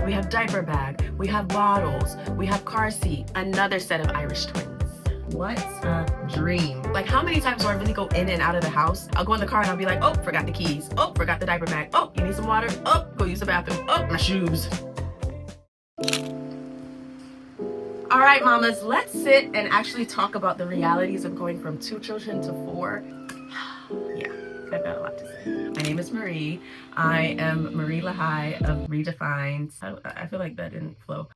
we have diaper bag, we have bottles, we have car seat, another set of Irish twins. What a dream. Like, how many times do I really go in and out of the house? I'll go in the car and I'll be like, oh, forgot the keys. Oh, forgot the diaper bag. Oh, you need some water? Oh, go use the bathroom. Oh, my shoes. All right, mamas, let's sit and actually talk about the realities of going from 2 children to 4. Yeah, I've got a lot to say. My name is Marie. I am Marie Lahai of Redefined. I feel like that didn't flow.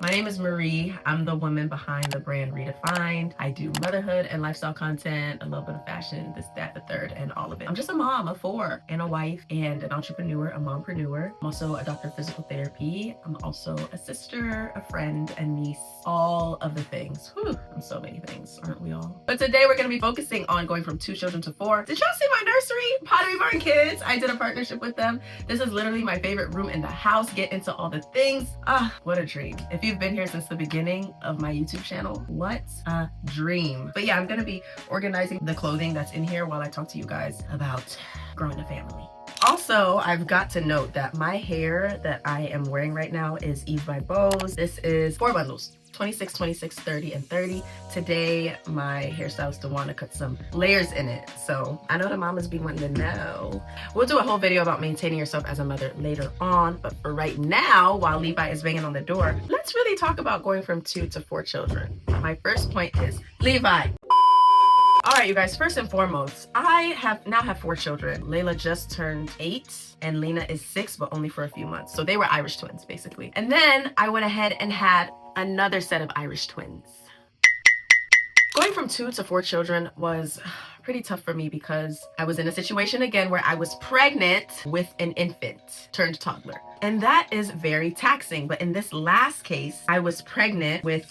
My name is Marie. I'm the woman behind the brand Redefined. I do motherhood and lifestyle content, a little bit of fashion, this, that, the third, and all of it. I'm just a mom of 4 and a wife and an entrepreneur, a mompreneur. I'm also a doctor of physical therapy. I'm also a sister, a friend, and niece, all of the things. Whew, I'm so many things, aren't we all? But today we're gonna be focusing on going from 2 children to 4. Did y'all see my nursery? Pottery Barn Kids. I did a partnership with them. This is literally my favorite room in the house. Get into all the things. Ah, what a dream. If you've been here since the beginning of my YouTube channel, what a dream. But yeah, I'm gonna be organizing the clothing that's in here while I talk to you guys about growing a family. Also, I've got to note that my hair that I am wearing right now is Eve by Bose. This is 4 bundles. 26, 26, 30, and 30. Today, my hairstylist DeWanda cut some layers in it. So I know the mamas be wanting to know. We'll do a whole video about maintaining yourself as a mother later on. But for right now, while Levi is banging on the door, let's really talk about going from 2 to 4 children. My first point is Levi. All right, you guys, first and foremost, I now have 4 children. Layla just turned 8 and Lena is 6, but only for a few months. So they were Irish twins, basically. And then I went ahead and had another set of Irish twins. Going from 2 to 4 children was pretty tough for me because I was in a situation again where I was pregnant with an infant turned toddler. And that is very taxing. But in this last case, I was pregnant with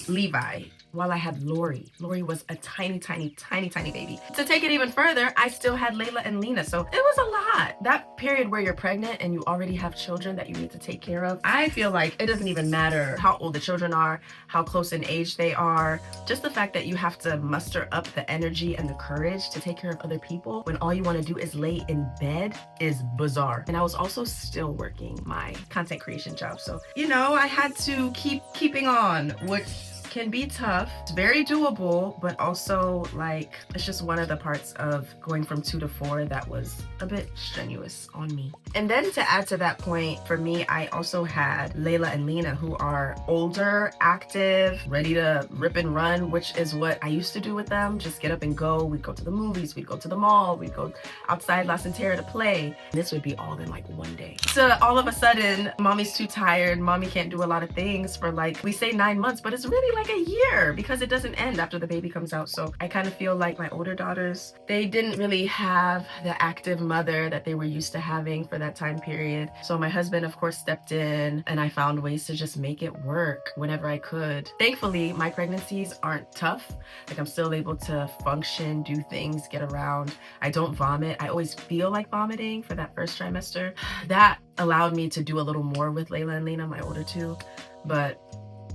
Levi while I had Lori. Lori was a tiny, tiny, tiny, tiny baby. To take it even further, I still had Layla and Lena. So it was a lot. That period where you're pregnant and you already have children that you need to take care of, I feel like it doesn't even matter how old the children are, how close in age they are. Just the fact that you have to muster up the energy and the courage to take care of other people when all you want to do is lay in bed is bizarre. And I was also still working my content creation job. So, you know, I had to keeping on, which can be tough. It's very doable, but also like it's just one of the parts of going from 2 to 4 that was a bit strenuous on me. And then to add to that point, for me, I also had Layla and Lena, who are older, active, ready to rip and run, which is what I used to do with them. Just get up and go. We'd go to the movies, we'd go to the mall, we'd go outside La Centera to play. This would be all in like one day. So all of a sudden, mommy's too tired, mommy can't do a lot of things for like, we say 9 months, but it's really like a year because it doesn't end after the baby comes out. So I kind of feel like my older daughters, they didn't really have the active mother that they were used to having for that time period. So my husband, of course, stepped in and I found ways to just make it work whenever I could. Thankfully, my pregnancies aren't tough. Like I'm still able to function, do things, get around. I don't vomit. I always feel like vomiting for that first trimester. That allowed me to do a little more with Layla and Lena, my older 2. But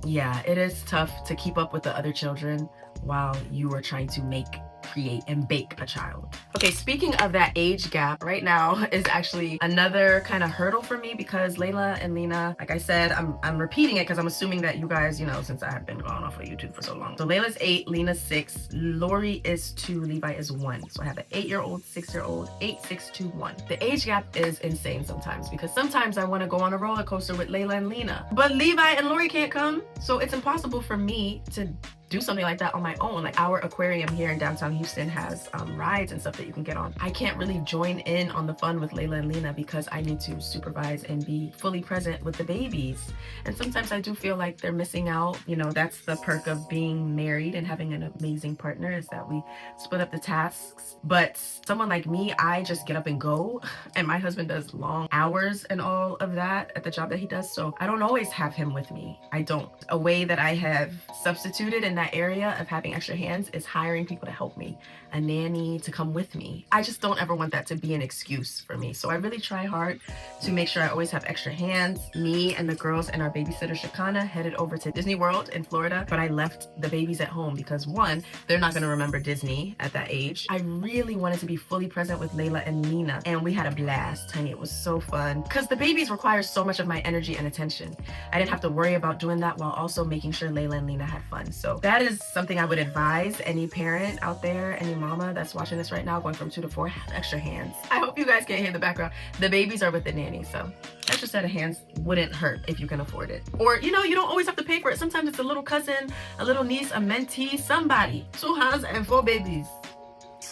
yeah, it is tough to keep up with the other children while you are trying to create and bake a child. Okay, speaking of that age gap, right now is actually another kind of hurdle for me because Layla and Lena, like I said, I'm repeating it because I'm assuming that you guys, you know, since I have been gone off of YouTube for so long. So Layla's 8, Lena's 6, Lori is 2, Levi is 1. So I have an 8-year-old, 6-year-old, 8, 6, 2, 1. The age gap is insane sometimes because sometimes I want to go on a roller coaster with Layla and Lena, but Levi and Lori can't come. So it's impossible for me to do something like that on my own. Like our aquarium here in downtown Houston has rides and stuff that you can get on. I can't really join in on the fun with Layla and Lena because I need to supervise and be fully present with the babies. And sometimes I do feel like they're missing out. You know, that's the perk of being married and having an amazing partner is that we split up the tasks. But someone like me, I just get up and go. And my husband does long hours and all of that at the job that he does. So I don't always have him with me. I don't. A way that I have substituted and that area of having extra hands is hiring people to help me, a nanny to come with me. I just don't ever want that to be an excuse for me. So I really try hard to make sure I always have extra hands. Me and the girls and our babysitter Shakana headed over to Disney World in Florida, but I left the babies at home because one, they're not going to remember Disney at that age. I really wanted to be fully present with Layla and Nina, and we had a blast, honey. It was so fun because the babies require so much of my energy and attention. I didn't have to worry about doing that while also making sure Layla and Nina had fun. So that is something I would advise any parent out there, any mama that's watching this right now going from 2 to 4, have extra hands. I hope you guys can't hear the background. The babies are with the nanny, so extra set of hands wouldn't hurt if you can afford it. Or, you know, you don't always have to pay for it. Sometimes it's a little cousin, a little niece, a mentee, somebody. 2 hands and 4 babies.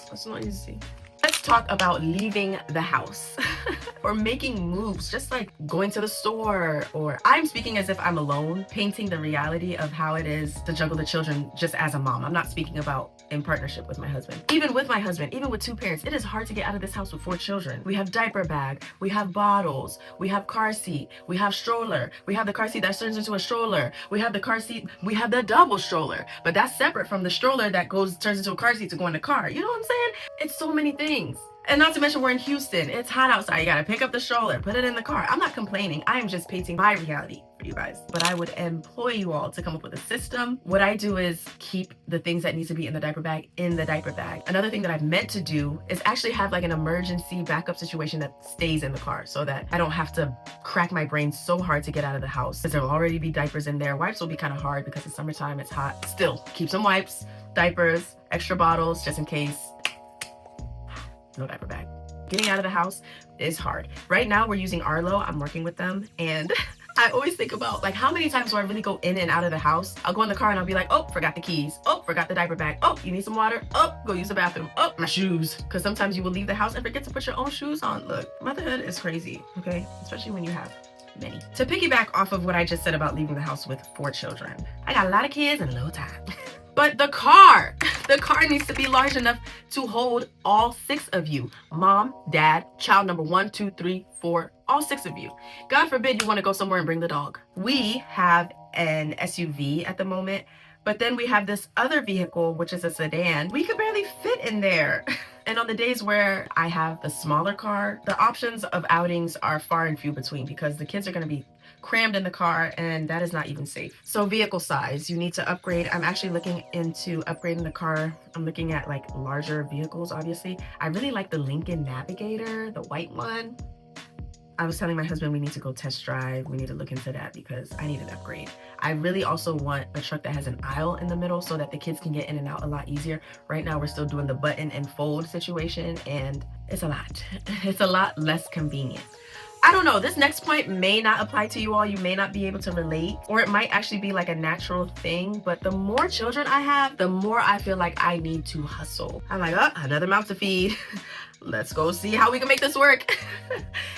That's not easy. Let's talk about leaving the house or making moves, just like going to the store, or I'm speaking as if I'm alone, painting the reality of how it is to juggle the children just as a mom. I'm not speaking about in partnership with my husband. Even with my husband, even with 2 parents, it is hard to get out of this house with 4 children. We have diaper bag, we have bottles, we have car seat, we have stroller, we have the car seat that turns into a stroller, we have the car seat, we have the double stroller, but that's separate from the stroller that turns into a car seat to go in the car. You know what I'm saying? It's so many things. And not to mention we're in Houston. It's hot outside. You gotta pick up the stroller, put it in the car. I'm not complaining. I am just painting my reality for you guys. But I would employ you all to come up with a system. What I do is keep the things that need to be in the diaper bag in the diaper bag. Another thing that I've meant to do is actually have like an emergency backup situation that stays in the car so that I don't have to crack my brain so hard to get out of the house, because there will already be diapers in there. Wipes will be kind of hard because it's summertime, it's hot. Still, keep some wipes, diapers, extra bottles just in case. No diaper bag. Getting out of the house is hard. Right now we're using Arlo. I'm working with them, and I always think about like how many times do I really go in and out of the house. I'll go in the car and I'll be like, oh, forgot the keys. Oh, forgot the diaper bag. Oh, you need some water. Oh, go use the bathroom. Oh, my shoes. Because sometimes you will leave the house and forget to put your own shoes on. Look, motherhood is crazy, okay? Especially when you have many. To piggyback off of what I just said about leaving the house with 4 children, I got a lot of kids and a little time. But the car needs to be large enough to hold all 6 of you. Mom, dad, child number 1, 2, 3, 4, all 6 of you. God forbid you want to go somewhere and bring the dog. We have an SUV at the moment, but then we have this other vehicle, which is a sedan. We could barely fit in there. And on the days where I have the smaller car, the options of outings are far and few between because the kids are going to be crammed in the car, and that is not even safe. So vehicle size, you need to upgrade. I'm actually looking into upgrading the car. I'm looking at like larger vehicles, obviously. I really like the Lincoln Navigator, the white one. I was telling my husband we need to go test drive. We need to look into that because I need an upgrade. I really also want a truck that has an aisle in the middle so that the kids can get in and out a lot easier. Right now, we're still doing the button and fold situation, and it's a lot. It's a lot less convenient. I don't know, this next point may not apply to you all. You may not be able to relate, or it might actually be like a natural thing. But the more children I have, the more I feel like I need to hustle. I'm like, oh, another mouth to feed. Let's go see how we can make this work.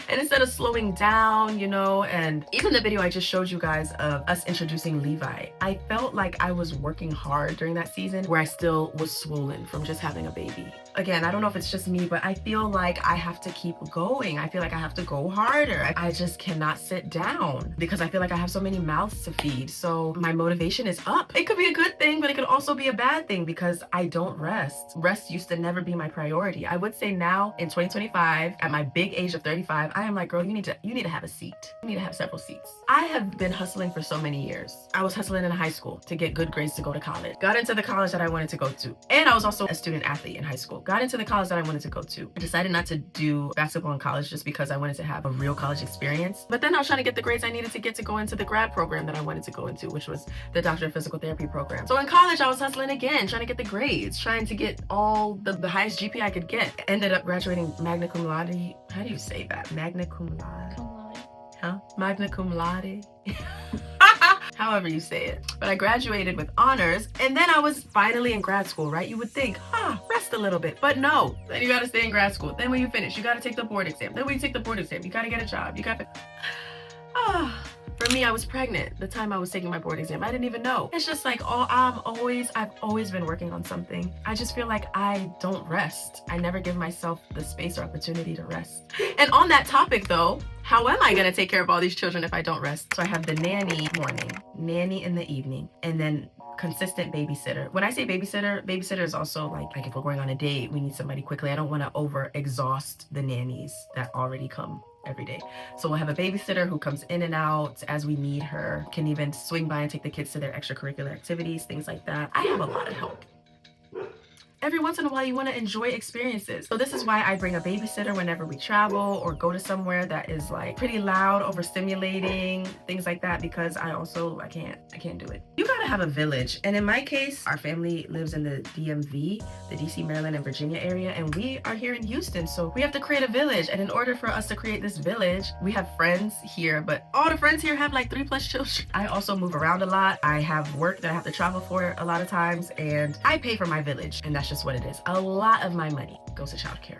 And instead of slowing down, you know, and even the video I just showed you guys of us introducing Levi, I felt like I was working hard during that season where I still was swollen from just having a baby. Again, I don't know if it's just me, but I feel like I have to keep going. I feel like I have to go harder. I just cannot sit down because I feel like I have so many mouths to feed. So my motivation is up. It could be a good thing, but it could also be a bad thing because I don't rest. Rest used to never be my priority. I would say now in 2025, at my big age of 35, I am like, girl, you need to have a seat. You need to have several seats. I have been hustling for so many years. I was hustling in high school to get good grades to go to college. Got into the college that I wanted to go to. And I was also a student athlete in high school. Got into the college that I wanted to go to. I decided not to do basketball in college just because I wanted to have a real college experience. But then I was trying to get the grades I needed to get to go into the grad program that I wanted to go into, which was the Doctor of Physical Therapy program. So in college, I was hustling again, trying to get the grades, trying to get all the highest GPA I could get. Ended up graduating magna cum laude. How do you say that? Magna cum laude? Huh? Magna cum laude? However you say it. But I graduated with honors, and then I was finally in grad school, right? You would think, rest a little bit. But no, then you gotta stay in grad school. Then when you finish, you gotta take the board exam. Then when you take the board exam, you gotta get a job. You gotta... For me, I was pregnant the time I was taking my board exam. I didn't even know. It's just like, I've always been working on something. I just feel like I don't rest. I never give myself the space or opportunity to rest. And on that topic though, how am I gonna take care of all these children if I don't rest? So I have the nanny morning, nanny in the evening, and then consistent babysitter. When I say babysitter is also like if we're going on a date, we need somebody quickly. I don't want to over exhaust the nannies that already come every day. So we'll have a babysitter who comes in and out as we need her, can even swing by and take the kids to their extracurricular activities, things like that. I have a lot of help. Every once in a while, you want to enjoy experiences. So this is why I bring a babysitter whenever we travel or go to somewhere that is like pretty loud, overstimulating, things like that, because I can't do it. You gotta have a village. And in my case, our family lives in the DMV, the DC, Maryland, and Virginia area, and we are here in Houston. So we have to create a village. And in order for us to create this village, we have friends here, but all the friends here have like 3+ children. I also move around a lot. I have work that I have to travel for a lot of times, and I pay for my village, and that's just what it is. A lot of my money goes to childcare.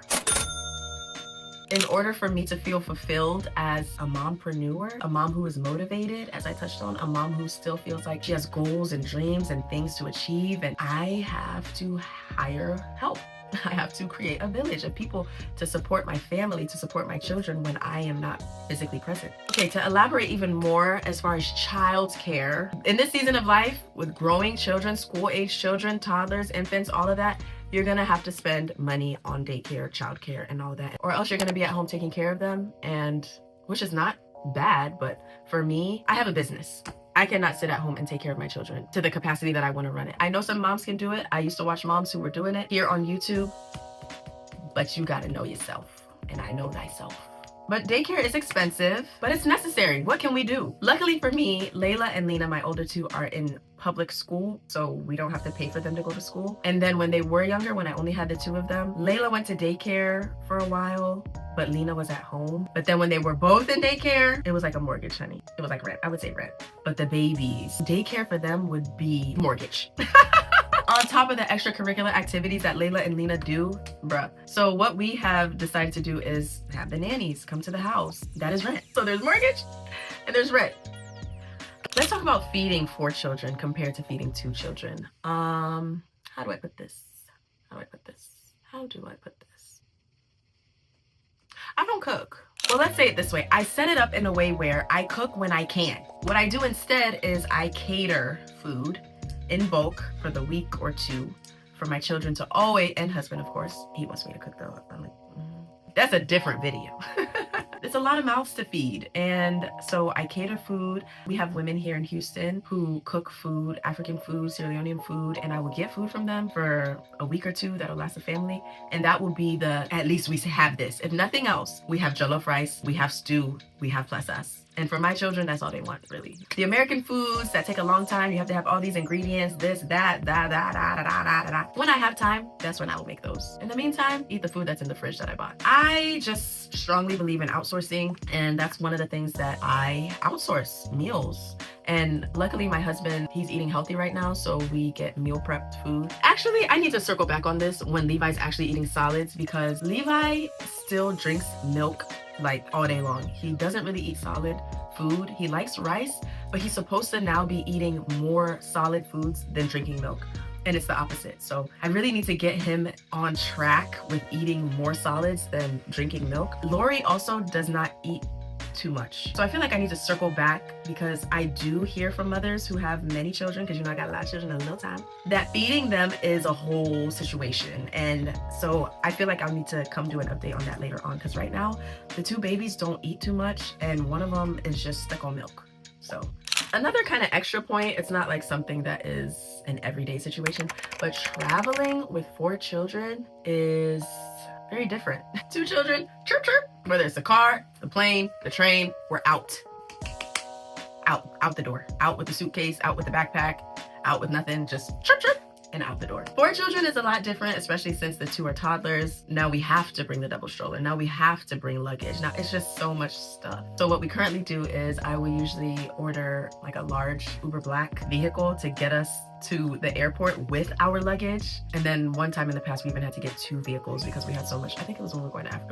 In order for me to feel fulfilled as a mompreneur, a mom who is motivated, as I touched on, a mom who still feels like she has goals and dreams and things to achieve, and I have to hire help. I have to create a village of people to support my family, to support my children when I am not physically present. Okay, to elaborate even more as far as childcare, in this season of life with growing children, school-age children, toddlers, infants, all of that, you're gonna have to spend money on daycare, childcare, and all that, or else you're gonna be at home taking care of them, and which is not bad, but for me, I have a business. I cannot sit at home and take care of my children to the capacity that I want to run it. I know some moms can do it. I used to watch moms who were doing it here on YouTube, but you gotta know yourself, and I know thyself. But daycare is expensive, but it's necessary. What can we do? Luckily for me, Layla and Lena, my older two, are in public school, so we don't have to pay for them to go to school. And then when they were younger, when I only had the two of them, Layla went to daycare for a while, but Lena was at home. But then when they were both in daycare, it was like a mortgage, honey. It was like rent. I would say rent. But the babies, daycare for them would be mortgage. On top of the extracurricular activities that Layla and Lena do, bruh. So what we have decided to do is have the nannies come to the house. That is rent. So there's mortgage and there's rent. Let's talk about feeding 4 children compared to feeding 2 children. How do I put this? How do I put this? I don't cook. Well, let's say it this way. I set it up in a way where I cook when I can. What I do instead is I cater food in bulk for the week or 2 for my children to always, and husband, of course. He wants me to cook though. I'm like, that's a different video. It's a lot of mouths to feed. And so I cater food. We have women here in Houston who cook food, African food, Sierra Leonean food, and I will get food from them for a week or 2 that'll last the family. And that will be at least we have this. If nothing else, we have jollof rice, we have stew, we have plasas. And for my children, that's all they want, really. The American foods that take a long time, you have to have all these ingredients, this, that, da. When I have time, that's when I will make those. In the meantime, eat the food that's in the fridge that I bought. I just strongly believe in outsourcing, and that's one of the things that I outsource, meals. And luckily my husband, he's eating healthy right now, so we get meal prepped food. Actually, I need to circle back on this when Levi's actually eating solids, because Levi still drinks milk like all day long. He doesn't really eat solid food. He likes rice, but he's supposed to now be eating more solid foods than drinking milk. And it's the opposite. So I really need to get him on track with eating more solids than drinking milk. Lori also does not eat too much. So I feel like I need to circle back, because I do hear from mothers who have many children, because I got a lot of children in a little time, that feeding them is a whole situation. And so I feel like I'll need to come do an update on that later on, because right now the 2 babies don't eat too much, and one of them is just stuck on milk. So another kind of extra point, it's not like something that is an everyday situation, but traveling with 4 children is very different. 2 children, chirp chirp. Whether it's the car, the plane, the train, we're out the door, out with the suitcase, out with the backpack, out with nothing, just chirp chirp and out the door. 4 children is a lot different, especially since the 2 are toddlers. Now we have to bring the double stroller. Now we have to bring luggage. Now it's just so much stuff. So what we currently do is I will usually order like a large Uber Black vehicle to get us to the airport with our luggage. And then one time in the past, we even had to get 2 vehicles because we had so much. I think it was when we were going to Africa.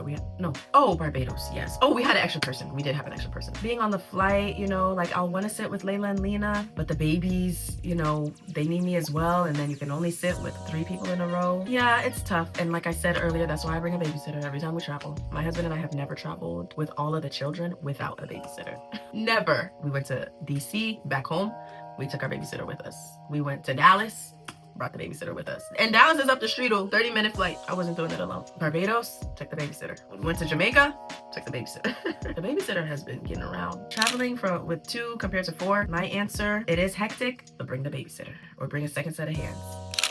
Barbados, yes. Oh, we had an extra person. We did have an extra person. Being on the flight, like I'll want to sit with Layla and Lena, but the babies, they need me as well. And then you can only sit with 3 people in a row. Yeah, it's tough. And like I said earlier, that's why I bring a babysitter every time we travel. My husband and I have never traveled with all of the children without a babysitter. Never. We went to DC, back home, we took our babysitter with us. We went to Dallas, brought the babysitter with us. And Dallas is up the street, 30-minute flight. I wasn't doing it alone. Barbados, took the babysitter. We went to Jamaica, took the babysitter. The babysitter has been getting around. Traveling with 2 compared to 4, my answer, it is hectic, but bring the babysitter or bring a second set of hands.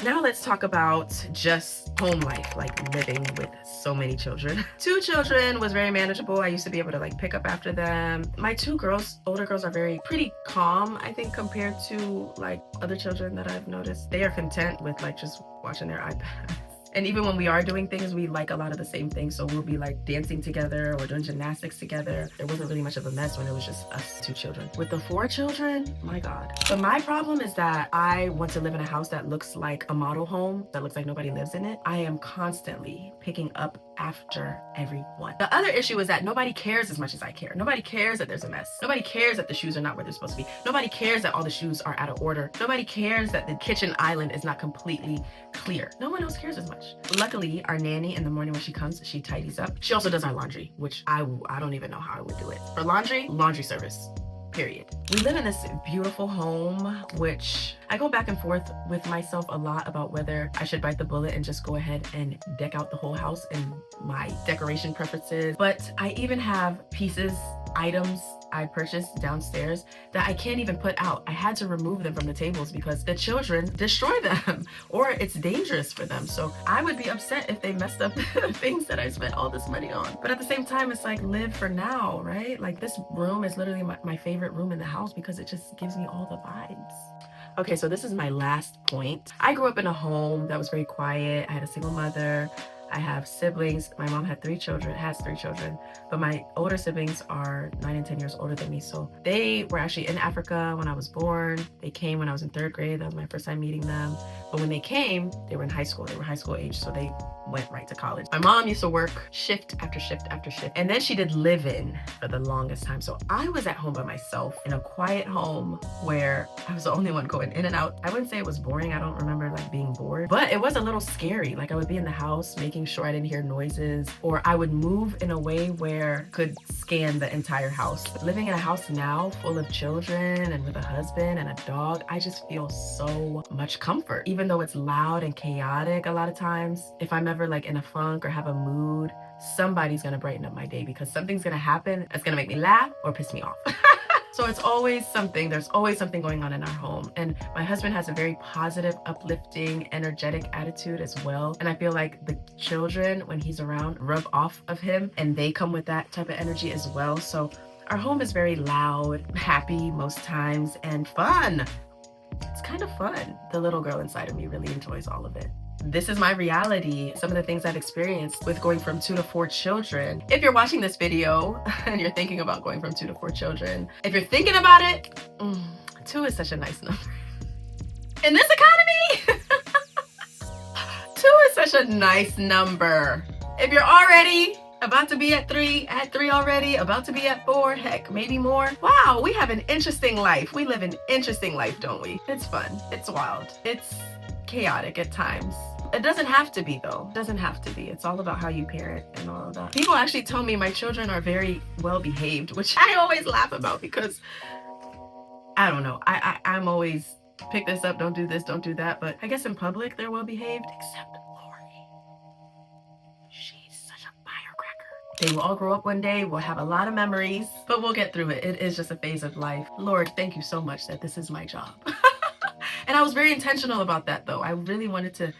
Now let's talk about just home life, like living with so many children. 2 children was very manageable. I used to be able to like pick up after them. My 2 girls, older girls, are pretty calm, I think, compared to like other children that I've noticed. They are content with like just watching their iPads. And even when we are doing things, we like a lot of the same things. So we'll be like dancing together or doing gymnastics together. There wasn't really much of a mess when it was just us 2 children. With the 4 children, my God. But my problem is that I want to live in a house that looks like a model home, that looks like nobody lives in it. I am constantly picking up after everyone. The other issue is that nobody cares as much as I care. Nobody cares that there's a mess. Nobody cares that the shoes are not where they're supposed to be. Nobody cares that all the shoes are out of order. Nobody cares that the kitchen island is not completely clear. No one else cares as much. Luckily, our nanny, in the morning when she comes, she tidies up. She also does our laundry, which I don't even know how I would do it. For laundry service. Period. We live in this beautiful home, which I go back and forth with myself a lot about whether I should bite the bullet and just go ahead and deck out the whole house in my decoration preferences. But I even have items I purchased downstairs that I can't even put out. I had to remove them from the tables because the children destroy them or it's dangerous for them. So I would be upset if they messed up the things that I spent all this money on. But at the same time, it's like, live for now, right? Like, this room is literally my favorite room in the house because it just gives me all the vibes. Okay, so this is my last point. I grew up in a home that was very quiet. I had a single mother. I have siblings. My mom has 3 children, but my older siblings are 9 and 10 years older than me. So they were actually in Africa when I was born. They came when I was in 3rd grade. That was my first time meeting them. But when they came, they were in high school. They were high school age, so they went right to college. My mom used to work shift after shift after shift. And then she did live-in for the longest time. So I was at home by myself in a quiet home where I was the only one going in and out. I wouldn't say it was boring. I don't remember like being bored, but it was a little scary. Like, I would be in the house making sure I didn't hear noises, or I would move in a way where I could scan the entire house. Living in a house now full of children and with a husband and a dog, I just feel so much comfort. Even though it's loud and chaotic a lot of times, if I'm ever like in a funk or have a mood, somebody's gonna brighten up my day because something's gonna happen that's gonna make me laugh or piss me off. So it's always something. There's always something going on in our home. And my husband has a very positive, uplifting, energetic attitude as well. And I feel like the children, when he's around, rub off of him, and they come with that type of energy as well. So our home is very loud, happy most times, and fun. It's kind of fun. The little girl inside of me really enjoys all of it. This is my reality. Some of the things I've experienced with going from 2 to 4 children. If you're watching this video and you're thinking about going from 2 to 4 children, if you're thinking about it, 2 is such a nice number. In this economy, 2 is such a nice number. If you're already about to be at 3 already, about to be at 4, heck, maybe more. Wow, we have an interesting life. We live an interesting life, don't we? It's fun. It's wild. It's chaotic at times. It doesn't have to be, though. It doesn't have to be. It's all about how you parent and all of that. People actually tell me my children are very well behaved, which I always laugh about because I don't know. I'm always pick this up, don't do this, don't do that. But I guess in public they're well behaved, except Lori. She's such a firecracker. They will all grow up one day. We'll have a lot of memories, but we'll get through it. It is just a phase of life. Lord, thank you so much that this is my job. And I was very intentional about that, though. I really wanted to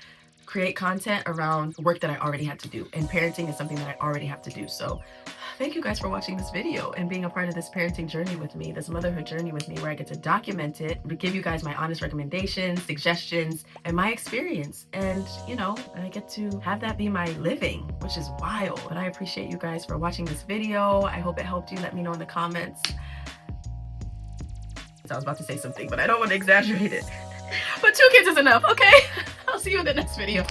create content around work that I already had to do. And parenting is something that I already have to do. So thank you guys for watching this video and being a part of this parenting journey with me, this motherhood journey with me, where I get to document it, give you guys my honest recommendations, suggestions, and my experience. And, you know, I get to have that be my living, which is wild. But I appreciate you guys for watching this video. I hope it helped you. Let me know in the comments. I was about to say something, but I don't want to exaggerate it. But 2 kids is enough, okay? I'll see you in the next video.